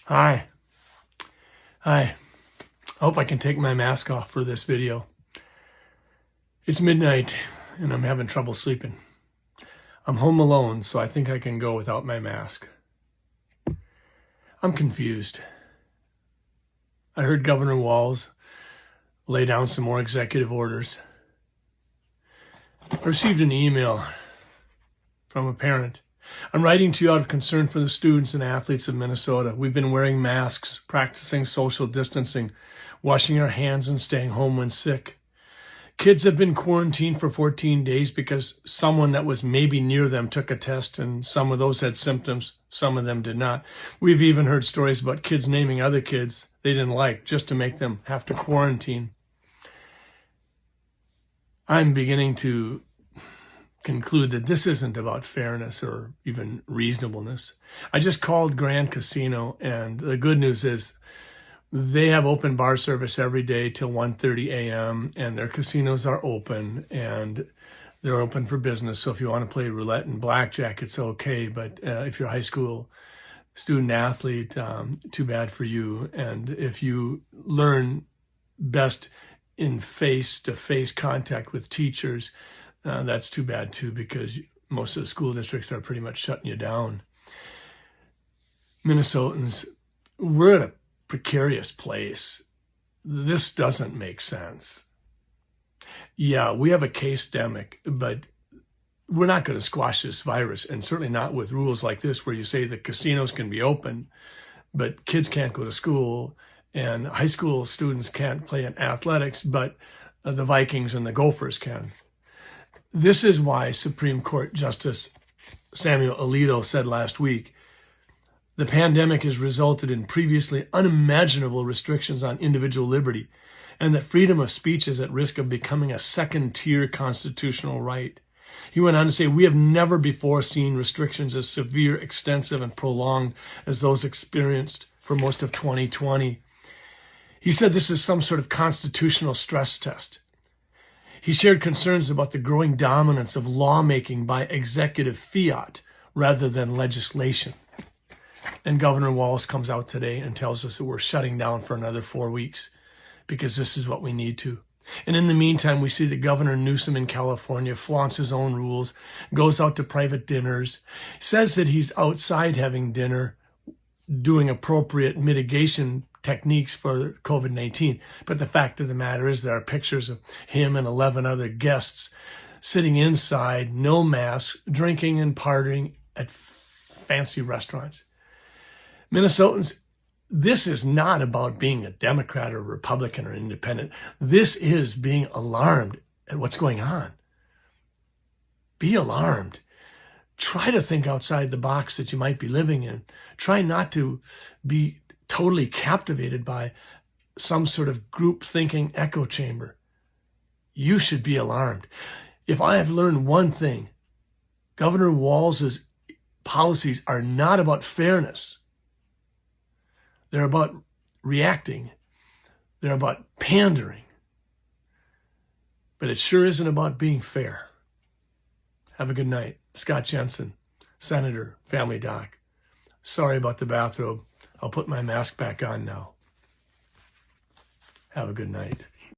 Hi. I hope I can take my mask off for this video. It's midnight and I'm having trouble sleeping. I'm home alone, so I think I can go without my mask. I'm confused. I heard Governor Walz lay down some more executive orders. I received an email from a parent. I'm writing to you out of concern for the students and athletes of Minnesota. We've been wearing masks, practicing social distancing, washing our hands, and staying home when sick. Kids have been quarantined for 14 days because someone that was maybe near them took a test, and some of those had symptoms, some of them did not. We've even heard stories about kids naming other kids they didn't like just to make them have to quarantine. I'm beginning to conclude that this isn't about fairness or even reasonableness. I just called Grand Casino, and the good news is they have open bar service every day till 1:30 a.m. and their casinos are open and they're open for business. So if you want to play roulette and blackjack, it's okay. But if you're a high school student athlete, too bad for you. And if you learn best in face-to-face contact with teachers, that's too bad too, because most of the school districts are pretty much shutting you down. Minnesotans, we're at a precarious place. This doesn't make sense. Yeah, we have a case-demic, but we're not going to squash this virus, and certainly not with rules like this where you say the casinos can be open, but kids can't go to school, and high school students can't play in athletics, but the Vikings and the Gophers can. This is why Supreme Court Justice Samuel Alito said last week, the pandemic has resulted in previously unimaginable restrictions on individual liberty, and that freedom of speech is at risk of becoming a second-tier constitutional right. He went on to say, we have never before seen restrictions as severe, extensive, and prolonged as those experienced for most of 2020. He said this is some sort of constitutional stress test. He shared concerns about the growing dominance of lawmaking by executive fiat rather than legislation. And Governor Walz comes out today and tells us that we're shutting down for another 4 weeks because this is what we need to. And in the meantime, we see that Governor Newsom in California flaunts his own rules, goes out to private dinners, says that he's outside having dinner, doing appropriate mitigation techniques for COVID-19. But the fact of the matter is there are pictures of him and 11 other guests sitting inside, no mask, drinking and partying at fancy restaurants. Minnesotans, this is not about being a Democrat or Republican or independent. This is being alarmed at what's going on. Be alarmed. Try to think outside the box that you might be living in. Try not to be totally captivated by some sort of group thinking echo chamber. You should be alarmed. If I have learned one thing, Governor Walz's policies are not about fairness. They're about reacting. They're about pandering. But it sure isn't about being fair. Have a good night. Scott Jensen, Senator, Family Doc. Sorry about the bathrobe. I'll put my mask back on now. Have a good night.